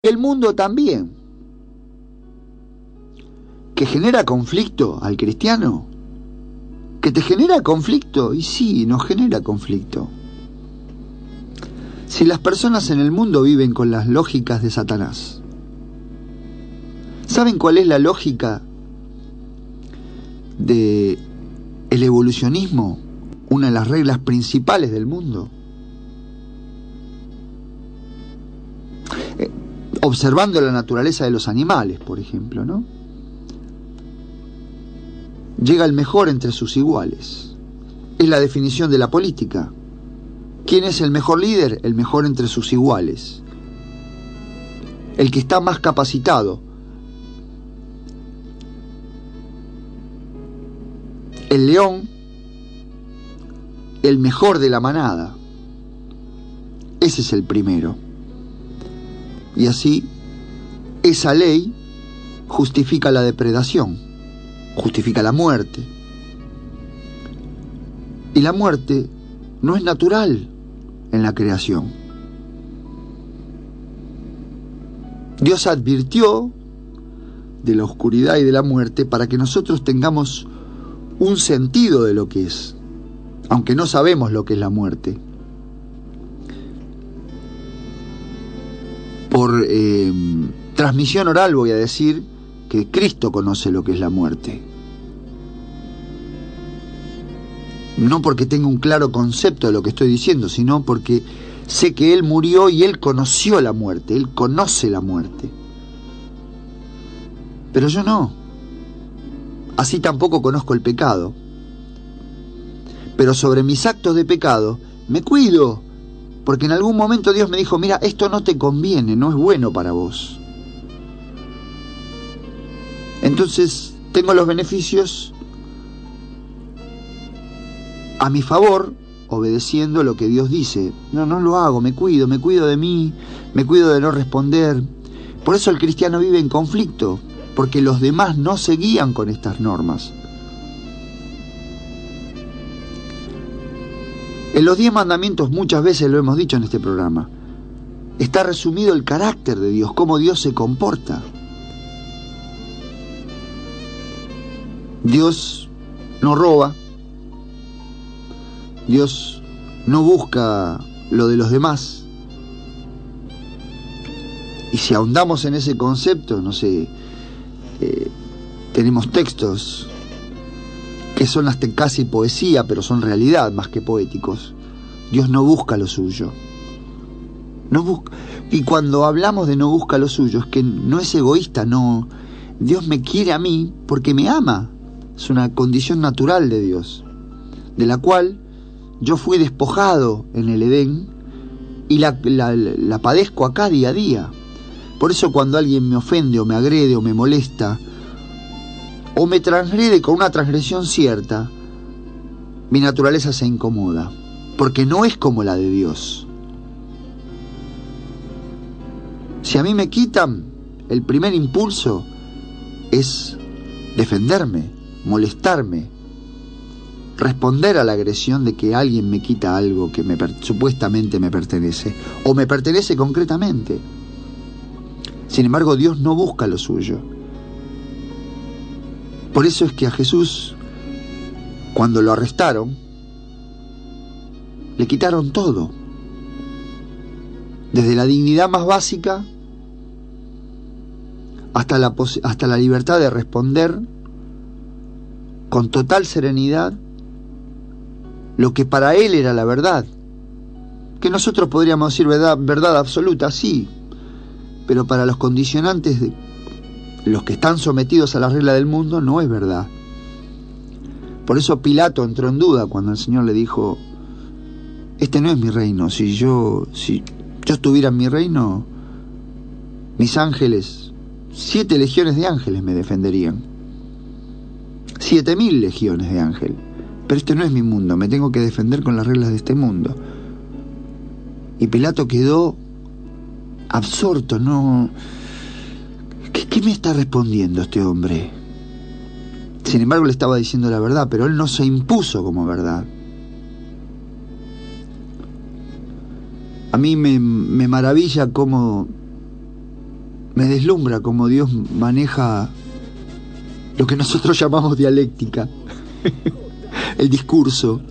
El mundo también. ¿Que genera conflicto al cristiano? ¿Que te genera conflicto? Y sí, nos genera conflicto. Si las personas en el mundo viven con las lógicas de Satanás, ¿saben cuál es la lógica del evolucionismo? Una de las reglas principales del mundo. Observando la naturaleza de los animales, por ejemplo, ¿no? Llega el mejor entre sus iguales. Es la definición de la política. ¿Quién es el mejor líder? El mejor entre sus iguales. El que está más capacitado. El león, el mejor de la manada. Ese es el primero. Y así, esa ley justifica la depredación, justifica la muerte. Y la muerte no es natural en la creación. Dios advirtió de la oscuridad y de la muerte para que nosotros tengamos un sentido de lo que es, aunque no sabemos lo que es la muerte. Por transmisión oral voy a decir que Cristo conoce lo que es la muerte. No porque tenga un claro concepto de lo que estoy diciendo, sino porque sé que Él murió y Él conoció la muerte, Él conoce la muerte. Pero yo no. Así tampoco conozco el pecado. Pero sobre mis actos de pecado me cuido, porque en algún momento Dios me dijo, mira, esto no te conviene, no es bueno para vos. Entonces tengo los beneficios a mi favor, obedeciendo lo que Dios dice. No lo hago, me cuido de mí, me cuido de no responder. Por eso el cristiano vive en conflicto, porque los demás no se guían con estas normas. En los 10 mandamientos, muchas veces lo hemos dicho en este programa, está resumido el carácter de Dios, cómo Dios se comporta. Dios no roba, Dios no busca lo de los demás. Y si ahondamos en ese concepto, no sé, tenemos textos que son hasta casi poesía, pero son realidad más que poéticos. Dios no busca lo suyo. No busca. Y cuando hablamos de no busca lo suyo, es que no es egoísta, no. Dios me quiere a mí porque me ama. Es una condición natural de Dios, de la cual yo fui despojado en el Edén y la padezco acá día a día. Por eso cuando alguien me ofende o me agrede o me molesta, o me transgrede con una transgresión cierta, mi naturaleza se incomoda, porque no es como la de Dios. Si a mí me quitan, el primer impulso es defenderme, molestarme, responder a la agresión de que alguien me quita algo que supuestamente me pertenece, o me pertenece concretamente. Sin embargo, Dios no busca lo suyo. Por eso es que a Jesús, cuando lo arrestaron, le quitaron todo. Desde la dignidad más básica hasta la libertad de responder con total serenidad lo que para él era la verdad. Que nosotros podríamos decir verdad absoluta, sí, pero para los condicionantes de los que están sometidos a la regla del mundo no es verdad. Por eso Pilato entró en duda cuando el Señor le dijo, este no es mi reino. Si yo estuviera en mi reino, mis ángeles, 7 legiones de ángeles me defenderían. 7.000 legiones de ángeles. Pero este no es mi mundo, me tengo que defender con las reglas de este mundo. Y Pilato quedó absorto, no... ¿Qué me está respondiendo este hombre? Sin embargo, le estaba diciendo la verdad, pero él no se impuso como verdad. A mí me maravilla cómo Me deslumbra cómo Dios maneja lo que nosotros llamamos dialéctica, el discurso.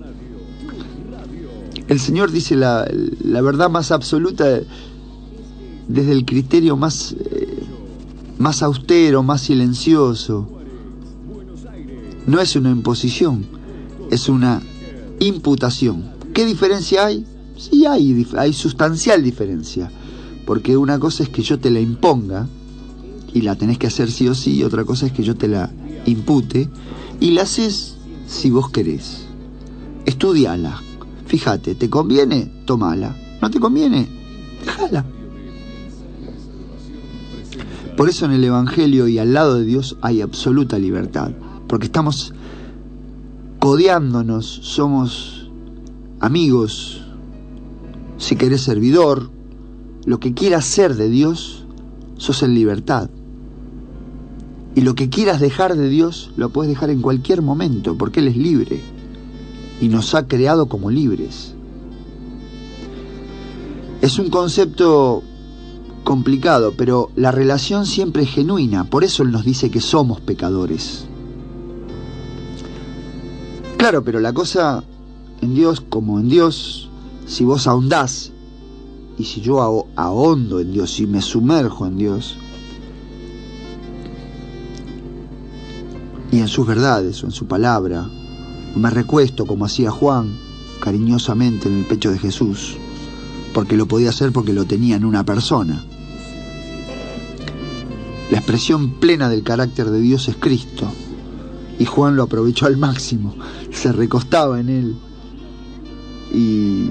El Señor dice la verdad más absoluta desde el criterio más austero, más silencioso. No es una imposición, es una imputación. ¿Qué diferencia hay? Sí, hay sustancial diferencia, porque una cosa es que yo te la imponga y la tenés que hacer sí o sí, y otra cosa es que yo te la impute y la haces si vos querés. Estudiala, fíjate, ¿te conviene? Tomala. ¿No te conviene? Déjala. Por eso en el Evangelio y al lado de Dios hay absoluta libertad, porque estamos codeándonos, somos amigos, si querés servidor, lo que quieras ser de Dios, sos en libertad. Y lo que quieras dejar de Dios, lo puedes dejar en cualquier momento, porque Él es libre y nos ha creado como libres. Es un concepto complicado, pero la relación siempre es genuina, por eso Él nos dice que somos pecadores. Claro, pero la cosa en Dios, como en Dios, si vos ahondás, y si yo ahondo en Dios, si me sumerjo en Dios, y en sus verdades o en su palabra, me recuesto como hacía Juan, cariñosamente en el pecho de Jesús, porque lo podía hacer porque lo tenía en una persona. La expresión plena del carácter de Dios es Cristo, y Juan lo aprovechó al máximo, se recostaba en él, y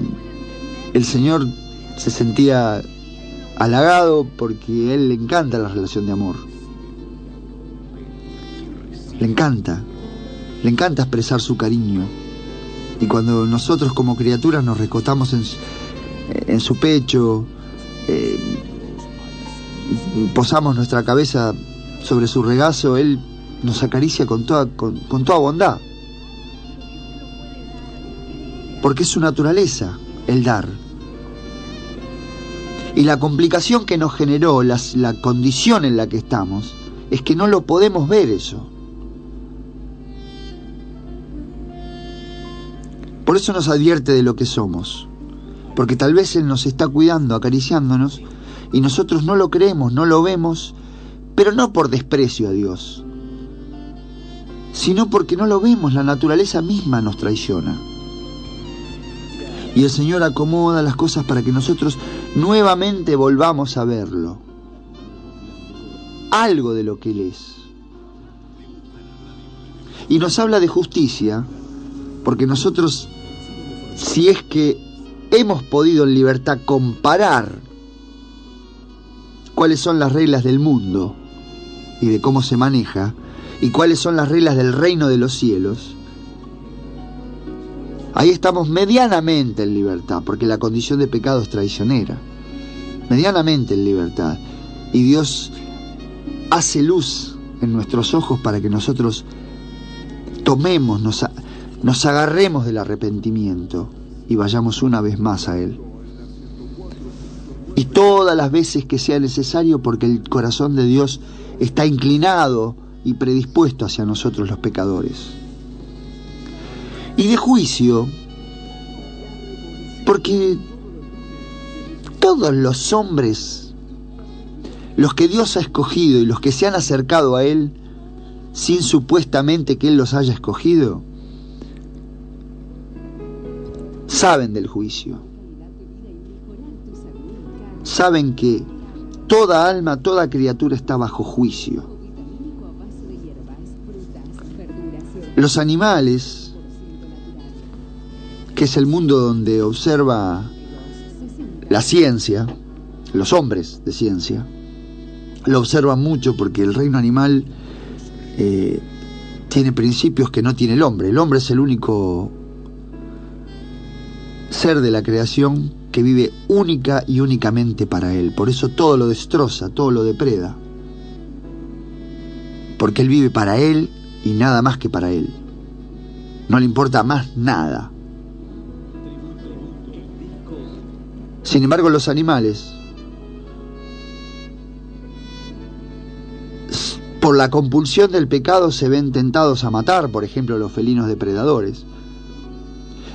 el Señor se sentía halagado porque a Él le encanta la relación de amor. Le encanta expresar su cariño. Y cuando nosotros como criaturas nos recostamos en su pecho, posamos nuestra cabeza sobre su regazo, Él nos acaricia con toda bondad. Porque es su naturaleza el dar. Y la complicación que nos generó la condición en la que estamos es que no lo podemos ver eso. Por eso nos advierte de lo que somos, porque tal vez Él nos está cuidando, acariciándonos, y nosotros no lo creemos, no lo vemos, pero no por desprecio a Dios, sino porque no lo vemos, la naturaleza misma nos traiciona. Y el Señor acomoda las cosas para que nosotros nuevamente volvamos a verlo, algo de lo que Él es. Y nos habla de justicia, porque nosotros, si es que hemos podido en libertad comparar cuáles son las reglas del mundo y de cómo se maneja, y cuáles son las reglas del reino de los cielos, ahí estamos medianamente en libertad, porque la condición de pecado es traicionera. Medianamente en libertad. Y Dios hace luz en nuestros ojos para que nosotros tomemos, nos agarremos del arrepentimiento y vayamos una vez más a Él. Y todas las veces que sea necesario, porque el corazón de Dios está inclinado y predispuesto hacia nosotros los pecadores. Y de juicio, porque todos los hombres, los que Dios ha escogido y los que se han acercado a Él, sin supuestamente que Él los haya escogido, saben del juicio. Saben que toda alma, toda criatura está bajo juicio. Los animales, que es el mundo donde observa la ciencia, los hombres de ciencia, lo observan mucho porque el reino animal tiene principios que no tiene el hombre. El hombre es el único ser de la creación que vive única y únicamente para él. Por eso todo lo destroza, todo lo depreda. Porque él vive para él y nada más que para él. No le importa más nada. Sin embargo, los animales Por la compulsión del pecado se ven tentados a matar, por ejemplo, los felinos depredadores.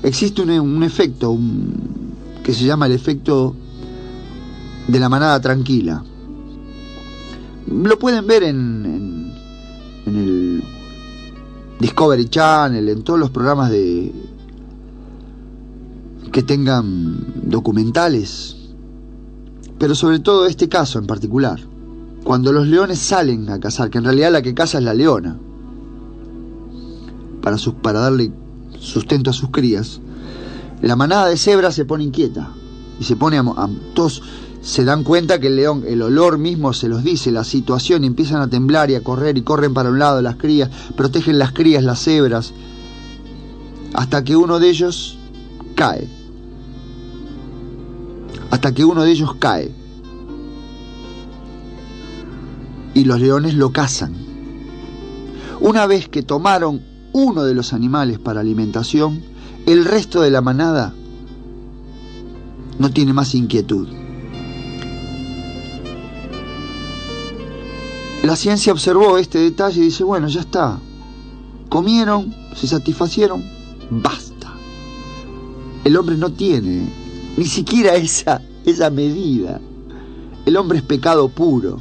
Existe un efecto que se llama el efecto de la manada tranquila. Lo pueden ver en el Discovery Channel, en todos los programas que tengan documentales, pero sobre todo este caso en particular. Cuando los leones salen a cazar, que en realidad la que caza es la leona, para darle sustento a sus crías, la manada de cebras se pone inquieta y se pone todos se dan cuenta que el león, el olor mismo se los dice, la situación, y empiezan a temblar y a correr y corren para un lado las crías, protegen las crías, las cebras, hasta que uno de ellos cae. Y los leones lo cazan. Una vez que tomaron uno de los animales para alimentación, el resto de la manada no tiene más inquietud. La ciencia observó este detalle y dice, bueno, ya está. Comieron, se satisfacieron, basta. El hombre no tiene ni siquiera esa medida. El hombre es pecado puro.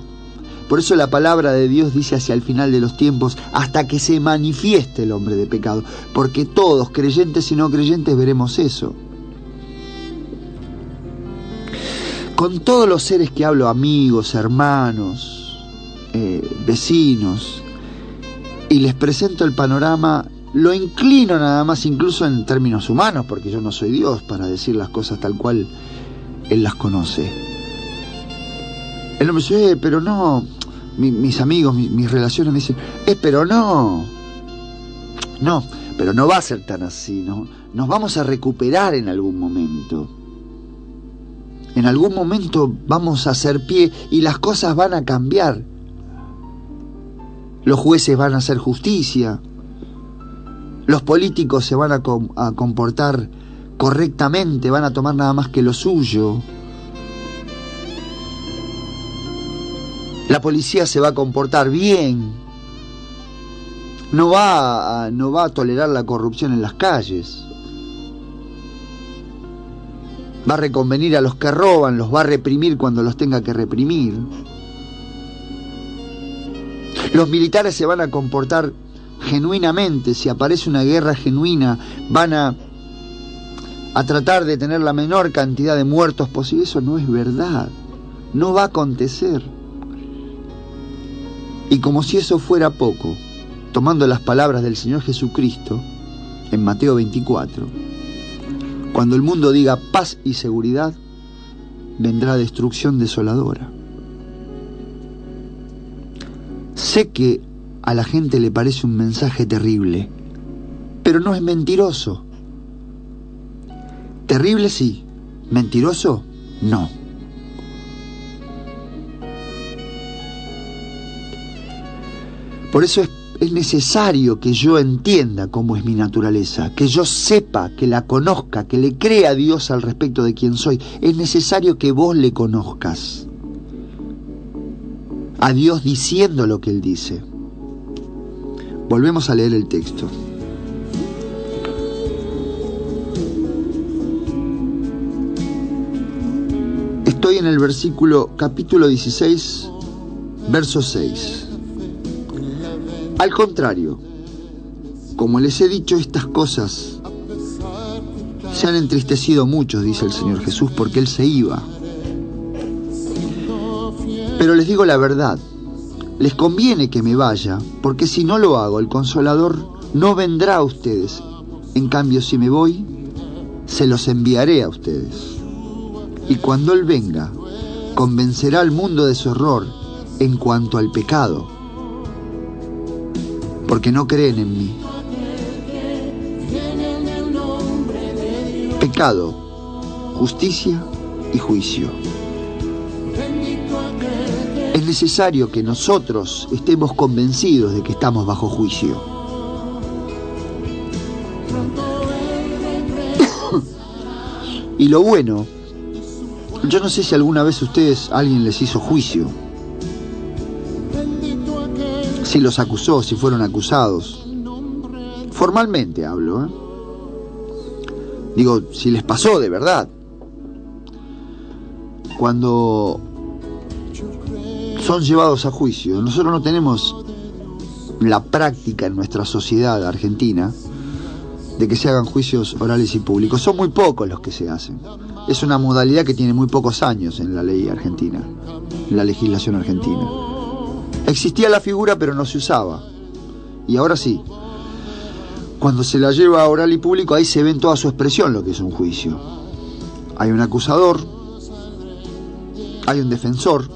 Por eso la palabra de Dios dice hacia el final de los tiempos, hasta que se manifieste el hombre de pecado, porque todos, creyentes y no creyentes, veremos eso. Con todos los seres que hablo, amigos, hermanos, vecinos, y les presento el panorama, lo inclino nada más, incluso en términos humanos, porque yo no soy Dios para decir las cosas tal cual Él las conoce. El hombre dice, pero no, mis amigos, mis relaciones me dicen, pero no, pero no va a ser tan así, ¿no? Nos vamos a recuperar en algún momento. En algún momento vamos a hacer pie y las cosas van a cambiar. Los jueces van a hacer justicia. Los políticos se van a comportar correctamente, van a tomar nada más que lo suyo. La policía se va a comportar bien. No va a tolerar la corrupción en las calles. Va a reconvenir a los que roban, los va a reprimir cuando los tenga que reprimir. Los militares se van a comportar genuinamente. Si aparece una guerra genuina, van a tratar de tener la menor cantidad de muertos posible. Eso no es verdad. No va a acontecer. Y como si eso fuera poco, tomando las palabras del Señor Jesucristo en Mateo 24, cuando el mundo diga paz y seguridad, vendrá destrucción desoladora. Sé que a la gente le parece un mensaje terrible, pero no es mentiroso. Terrible sí, mentiroso no. Por eso es necesario que yo entienda cómo es mi naturaleza, que yo sepa, que la conozca, que le crea a Dios al respecto de quién soy. Es necesario que vos le conozcas. A Dios diciendo lo que Él dice. Volvemos a leer el texto. Estoy en el capítulo 16, verso 6. Al contrario, como les he dicho estas cosas, se han entristecido muchos, dice el Señor Jesús, porque Él se iba. Pero les digo la verdad, les conviene que me vaya, porque si no lo hago, el Consolador no vendrá a ustedes. En cambio, si me voy, se los enviaré a ustedes. Y cuando Él venga, convencerá al mundo de su error en cuanto al pecado, porque no creen en mí. Pecado, justicia y juicio. Es necesario que nosotros estemos convencidos de que estamos bajo juicio. Y lo bueno, yo no sé si alguna vez alguien les hizo juicio. si los acusó, si fueron acusados. Formalmente hablo, Digo, si les pasó de verdad. Cuando son llevados a juicio, nosotros no tenemos la práctica en nuestra sociedad argentina de que se hagan juicios orales y públicos. Son muy pocos los que se hacen. Es una modalidad que tiene muy pocos años en la ley argentina, en la legislación argentina. Existía la figura, pero no se usaba. Y ahora sí. Cuando se la lleva a oral y público, ahí se ve en toda su expresión lo que es un juicio. Hay un acusador, hay un defensor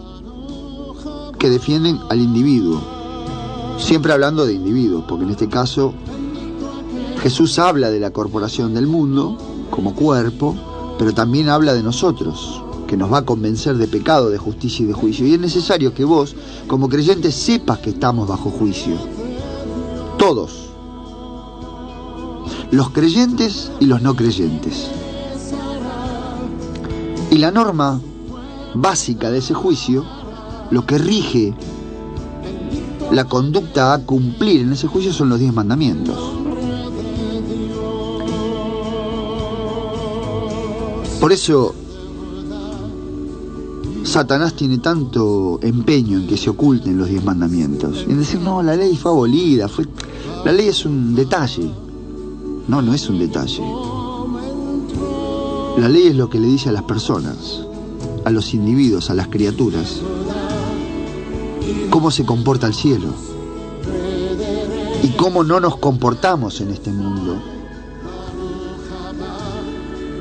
que defienden al individuo. Siempre hablando de individuos, porque en este caso Jesús habla de la corporación del mundo como cuerpo, pero también habla de nosotros, que nos va a convencer de pecado, de justicia y de juicio. Y es necesario que vos, como creyente, sepas que estamos bajo juicio. Todos. Los creyentes y los no creyentes. Y la norma básica de ese juicio, lo que rige la conducta a cumplir en ese juicio, son los 10 mandamientos. Por eso Satanás tiene tanto empeño en que se oculten los 10 mandamientos, y en decir, no, la ley fue abolida, la ley es un detalle. No, no es un detalle. La ley es lo que le dice a las personas, a los individuos, a las criaturas, cómo se comporta el cielo y cómo no nos comportamos en este mundo.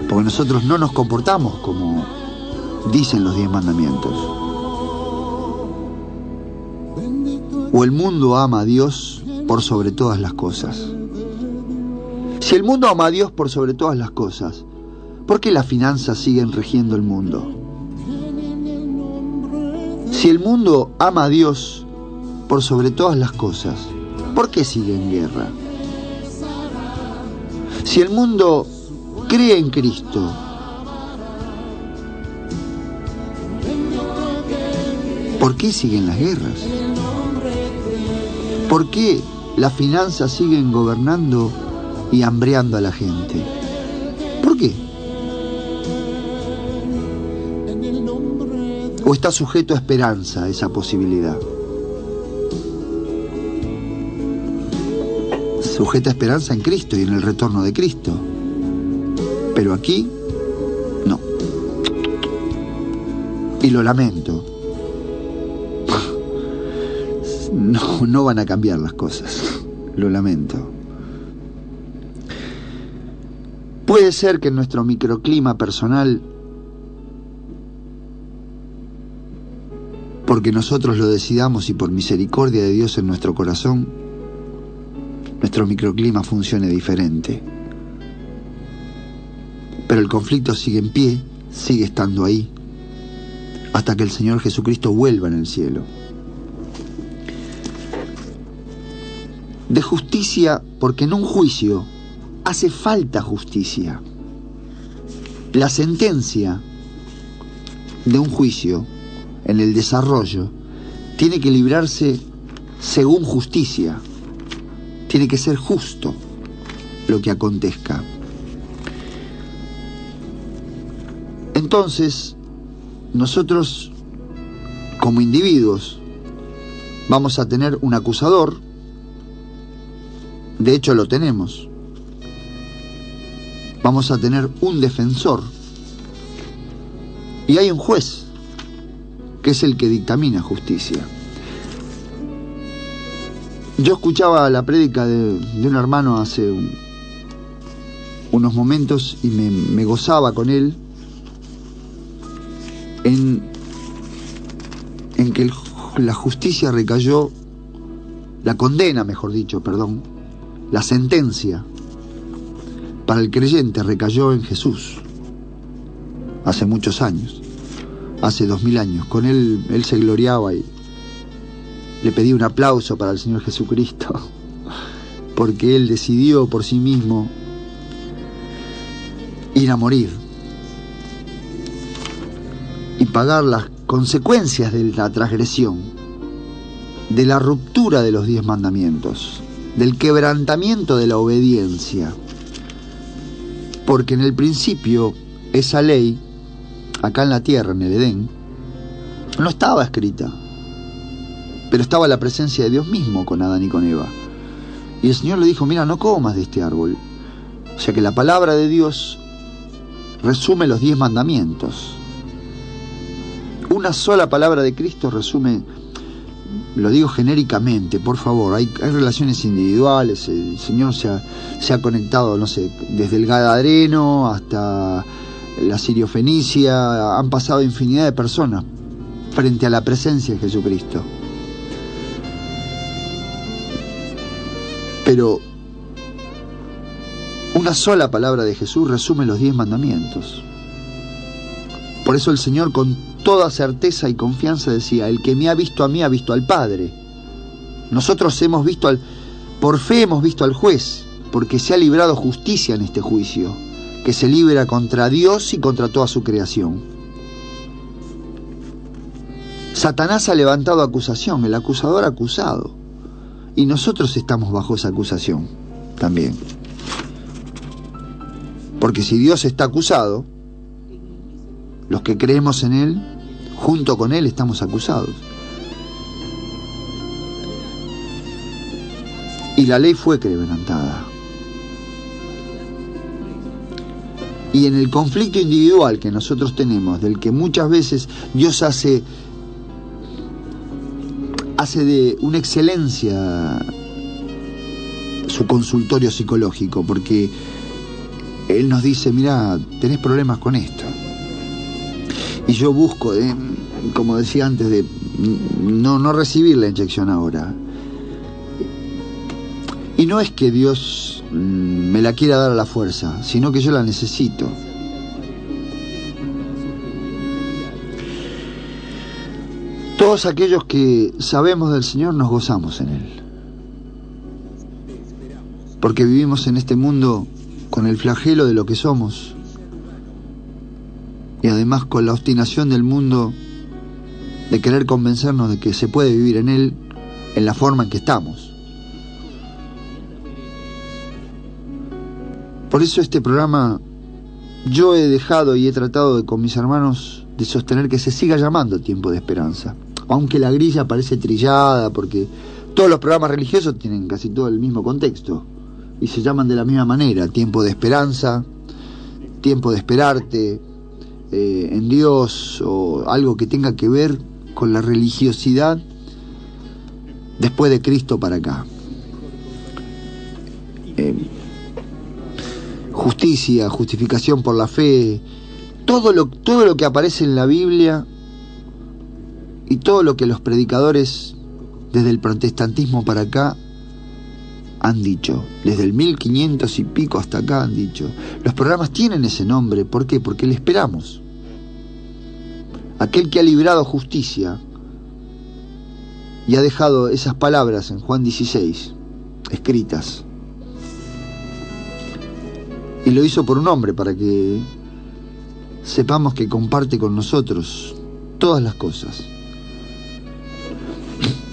Porque nosotros no nos comportamos como dicen los 10 mandamientos. O el mundo ama a Dios por sobre todas las cosas. Si el mundo ama a Dios por sobre todas las cosas, ¿por qué las finanzas siguen regiendo el mundo? Si el mundo ama a Dios por sobre todas las cosas, ¿por qué sigue en guerra? Si el mundo cree en Cristo, ¿por qué siguen las guerras? ¿Por qué las finanzas siguen gobernando y hambreando a la gente? ¿Por qué? ¿O está sujeto a esperanza a esa posibilidad? Sujeta a esperanza en Cristo y en el retorno de Cristo. Pero aquí, no. Y lo lamento. No van a cambiar las cosas. Lo lamento. Puede ser que en nuestro microclima personal, porque nosotros lo decidamos y por misericordia de Dios en nuestro corazón, nuestro microclima funcione diferente. Pero el conflicto sigue en pie, sigue estando ahí, hasta que el Señor Jesucristo vuelva en el cielo. De justicia, porque en un juicio hace falta justicia. La sentencia de un juicio, en el desarrollo, tiene que librarse según justicia. Tiene que ser justo lo que acontezca. Entonces, nosotros, como individuos, vamos a tener un acusador. De hecho, lo tenemos. Vamos a tener un defensor. Y hay un juez, que es el que dictamina justicia. Yo escuchaba la prédica de un hermano hace unos momentos y me gozaba con él en que la justicia recayó, la condena, mejor dicho, perdón, la sentencia para el creyente recayó en Jesús hace muchos años, hace 2000 años. Con él se gloriaba y le pedí un aplauso para el Señor Jesucristo, porque Él decidió por sí mismo ir a morir y pagar las consecuencias de la transgresión de la ruptura de los 10 mandamientos, del quebrantamiento de la obediencia. Porque en el principio esa ley, acá en la tierra, en el Edén, no estaba escrita, pero estaba la presencia de Dios mismo con Adán y con Eva. Y el Señor le dijo, mira, no comas de este árbol. O sea que la palabra de Dios resume los 10 mandamientos. Una sola palabra de Cristo resume, lo digo genéricamente, por favor, hay relaciones individuales, el Señor se ha conectado, no sé, desde el Gadareno hasta la Sirio-Fenicia, han pasado infinidad de personas frente a la presencia de Jesucristo. Pero una sola palabra de Jesús resume los 10 mandamientos. Por eso el Señor con toda certeza y confianza decía, el que me ha visto a mí ha visto al Padre. Nosotros hemos visto por fe hemos visto al juez, porque se ha librado justicia en este juicio, que se libra contra Dios y contra toda su creación. Satanás ha levantado acusación, el acusador ha acusado, y nosotros estamos bajo esa acusación también. Porque si Dios está acusado, los que creemos en Él, junto con Él estamos acusados. Y la ley fue quebrantada. Y en el conflicto individual que nosotros tenemos, del que muchas veces Dios hace de una excelencia su consultorio psicológico, porque Él nos dice, mira, tenés problemas con esto. Y yo busco, como decía antes, de no recibir la inyección ahora. Y no es que Dios me la quiera dar a la fuerza, sino que yo la necesito. Todos aquellos que sabemos del Señor nos gozamos en Él. Porque vivimos en este mundo con el flagelo de lo que somos. Y además con la obstinación del mundo de querer convencernos de que se puede vivir en Él en la forma en que estamos. Por eso este programa yo he dejado y he tratado con mis hermanos de sostener que se siga llamando Tiempo de Esperanza. Aunque la grilla parece trillada, porque todos los programas religiosos tienen casi todo el mismo contexto y se llaman de la misma manera: Tiempo de Esperanza, Tiempo de Esperarte, en Dios, o algo que tenga que ver con la religiosidad después de Cristo para acá. Justicia, justificación por la fe, todo lo que aparece en la Biblia y todo lo que los predicadores desde el protestantismo para acá han dicho, desde el 1500 y pico hasta acá han dicho. Los programas tienen ese nombre, ¿por qué? Porque le esperamos. Aquel que ha librado justicia y ha dejado esas palabras en Juan 16 escritas, y lo hizo por un hombre, para que sepamos que comparte con nosotros todas las cosas.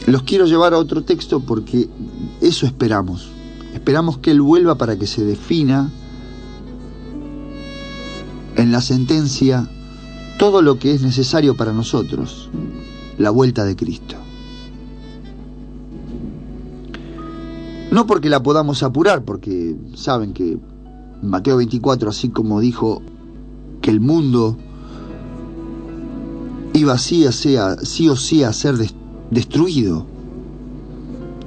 Los quiero llevar a otro texto porque eso esperamos. Esperamos que Él vuelva para que se defina en la sentencia todo lo que es necesario para nosotros, la vuelta de Cristo. No porque la podamos apurar, porque saben que Mateo 24, así como dijo que el mundo iba sí o sí a ser destruido,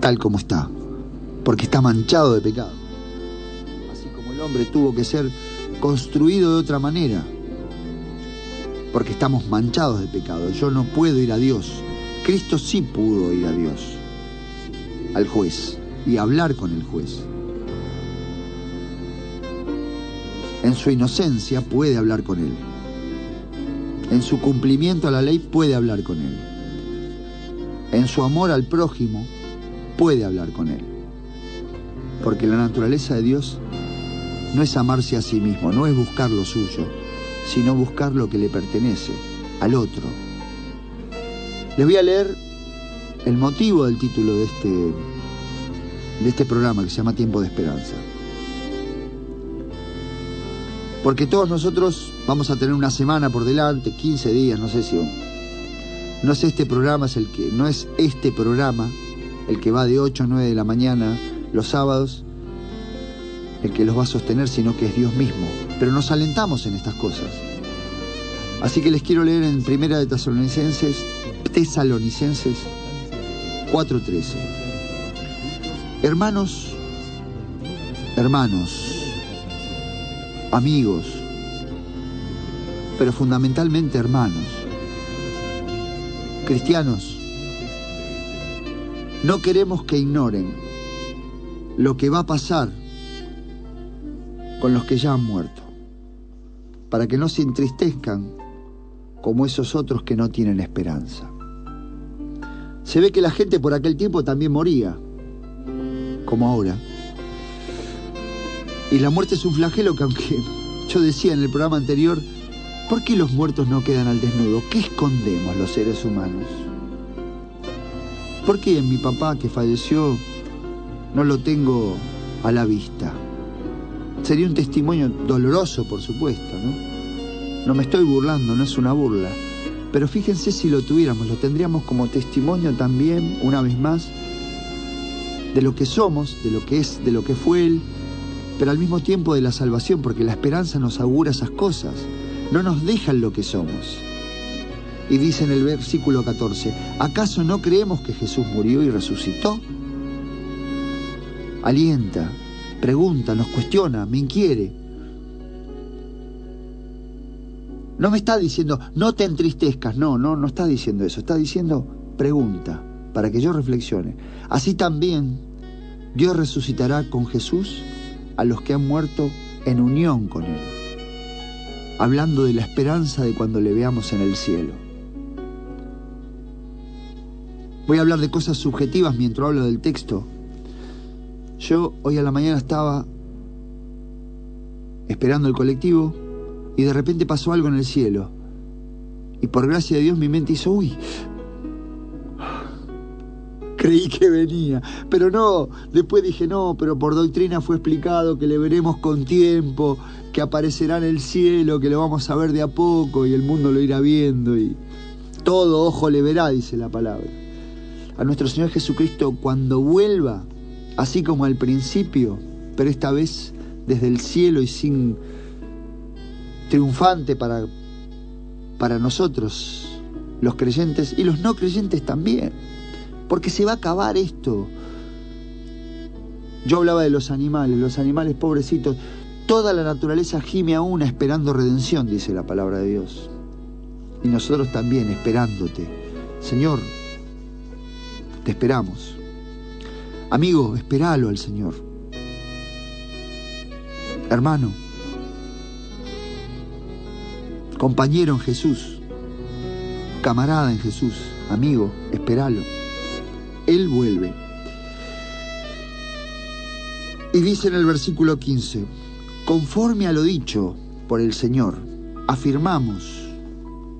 tal como está, porque está manchado de pecado. Así como el hombre tuvo que ser construido de otra manera, porque estamos manchados de pecado. Yo no puedo ir a Dios. Cristo sí pudo ir a Dios, al juez, y hablar con el juez. En su inocencia puede hablar con él. En su cumplimiento a la ley puede hablar con él. En su amor al prójimo puede hablar con él. Porque la naturaleza de Dios no es amarse a sí mismo, no es buscar lo suyo, sino buscar lo que le pertenece al otro. Les voy a leer el motivo del título de este programa que se llama Tiempo de Esperanza. Porque todos nosotros vamos a tener una semana por delante, 15 días, no es este programa el que va de 8 a 9 de la mañana los sábados, el que los va a sostener, sino que es Dios mismo. Pero nos alentamos en estas cosas. Así que les quiero leer en Primera de Tesalonicenses 4:13. Hermanos, amigos, pero fundamentalmente hermanos, cristianos, no queremos que ignoren lo que va a pasar con los que ya han muerto, para que no se entristezcan como esos otros que no tienen esperanza. Se ve que la gente por aquel tiempo también moría, como ahora. Y la muerte es un flagelo que, aunque yo decía en el programa anterior, ¿por qué los muertos no quedan al desnudo? ¿Qué escondemos los seres humanos? ¿Por qué mi papá que falleció no lo tengo a la vista? Sería un testimonio doloroso, por supuesto, ¿no? No me estoy burlando, no es una burla. Pero fíjense, si lo tuviéramos, lo tendríamos como testimonio también, una vez más, de lo que somos, de lo que es, de lo que fue Él, pero al mismo tiempo de la salvación, porque la esperanza nos augura esas cosas, no nos dejan lo que somos. Y dice en el versículo 14, ¿acaso no creemos que Jesús murió y resucitó? Alienta, pregunta, nos cuestiona, me inquiere. No me está diciendo, no te entristezcas, no está diciendo eso, está diciendo, pregunta, para que yo reflexione. Así también, Dios resucitará con Jesús a los que han muerto en unión con Él, hablando de la esperanza de cuando le veamos en el cielo. Voy a hablar de cosas subjetivas mientras hablo del texto. Yo hoy a la mañana estaba esperando el colectivo y de repente pasó algo en el cielo. Y por gracia de Dios mi mente hizo, uy, creí que venía, pero no. Después dije, no, pero por doctrina fue explicado que le veremos con tiempo, que aparecerá en el cielo, que lo vamos a ver de a poco y el mundo lo irá viendo y todo ojo le verá, dice la palabra. A nuestro Señor Jesucristo cuando vuelva, así como al principio, pero esta vez desde el cielo y sin triunfante para nosotros, los creyentes y los no creyentes también, porque se va a acabar esto. Yo hablaba de los animales pobrecitos, toda la naturaleza gime a una esperando redención, dice la palabra de Dios, y nosotros también esperándote, Señor, te esperamos. Amigo, espéralo al Señor. Hermano, compañero en Jesús, camarada en Jesús, amigo, espéralo. Él vuelve. Y dice en el versículo 15, conforme a lo dicho por el Señor, afirmamos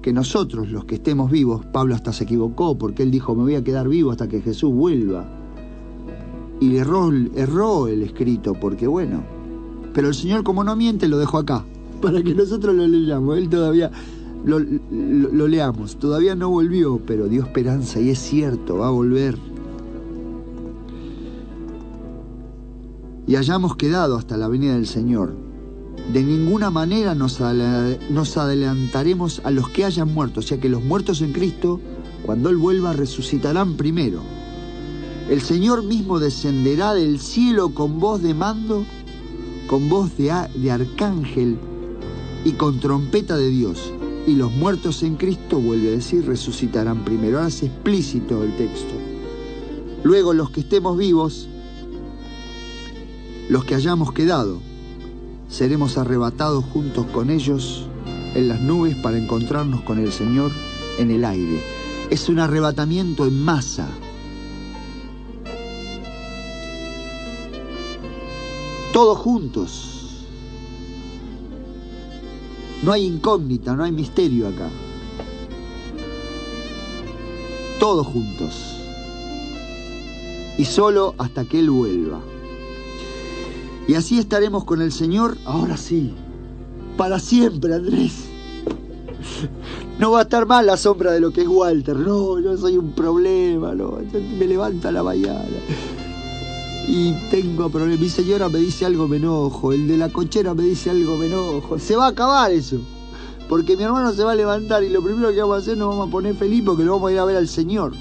que nosotros, los que estemos vivos, Pablo hasta se equivocó porque él dijo, me voy a quedar vivo hasta que Jesús vuelva. Y erró el escrito, porque bueno, pero el Señor, como no miente, lo dejó acá, para que nosotros lo leamos. Él todavía lo leamos, todavía no volvió, pero dio esperanza y es cierto, va a volver. Y hayamos quedado hasta la venida del Señor. De ninguna manera nos adelantaremos a los que hayan muerto, o sea que los muertos en Cristo, cuando Él vuelva, resucitarán primero. El Señor mismo descenderá del cielo con voz de mando, con voz de arcángel y con trompeta de Dios. Y los muertos en Cristo, vuelve a decir, resucitarán primero. Ahora es explícito el texto. Luego los que estemos vivos, los que hayamos quedado, seremos arrebatados juntos con ellos en las nubes para encontrarnos con el Señor en el aire. Es un arrebatamiento en masa. Todos juntos. No hay incógnita, no hay misterio acá. Todos juntos. y solo hasta que Él vuelva. Y así estaremos con el Señor, ahora sí, para siempre, Andrés. No va a estar más la sombra de lo que es Walter. No, yo soy un problema, no. Yo me levanto a la mañana y tengo problemas. Mi señora me dice algo, me enojo. El de la cochera me dice algo, me enojo. Se va a acabar eso, porque mi hermano se va a levantar y lo primero que vamos a hacer, nos vamos a poner feliz porque lo vamos a ir a ver al Señor.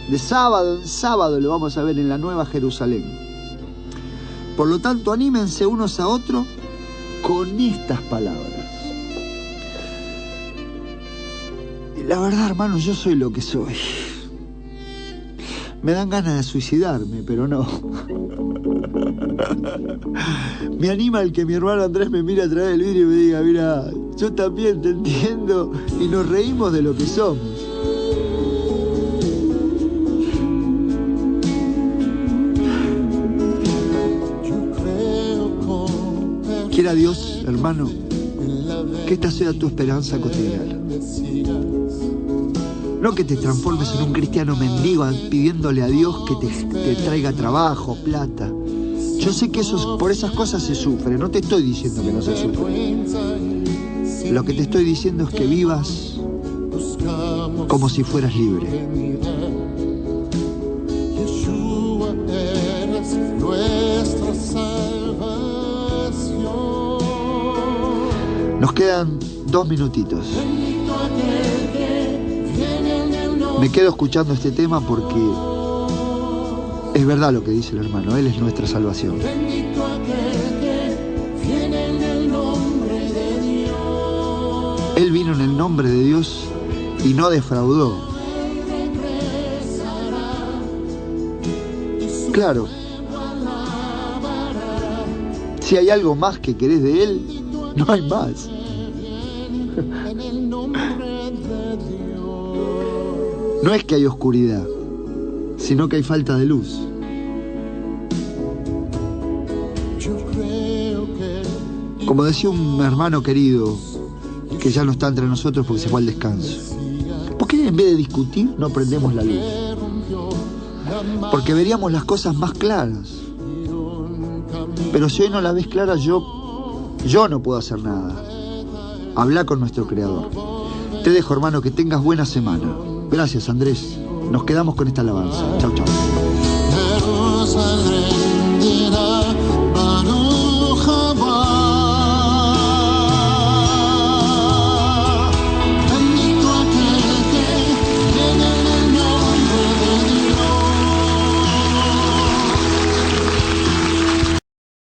De sábado en sábado lo vamos a ver en la Nueva Jerusalén. Por lo tanto, anímense unos a otros con estas palabras. La verdad, hermano, yo soy lo que soy. Me dan ganas de suicidarme, pero no. Me anima el que mi hermano Andrés me mire a través del vidrio y me diga, mira, yo también te entiendo, y nos reímos de lo que somos. Quiera Dios, hermano, que esta sea tu esperanza cotidiana. No que te transformes en un cristiano mendigo pidiéndole a Dios que te traiga trabajo, plata. Yo sé que por esas cosas se sufre, no te estoy diciendo que no se sufre. Lo que te estoy diciendo es que vivas como si fueras libre. Nos quedan 2 minutitos. Me quedo escuchando este tema porque es verdad lo que dice el hermano. Él es nuestra salvación. Él vino en el nombre de Dios y no defraudó. Claro, si hay algo más que querés de Él, no hay más. No es que hay oscuridad, sino que hay falta de luz. Como decía un hermano querido, que ya no está entre nosotros porque se fue al descanso, ¿por qué en vez de discutir no prendemos la luz? Porque veríamos las cosas más claras. Pero si hoy no las ves claras, yo no puedo hacer nada. Habla con nuestro Creador. Te dejo, hermano, que tengas buena semana. Gracias, Andrés. Nos quedamos con esta alabanza. Chau, chau.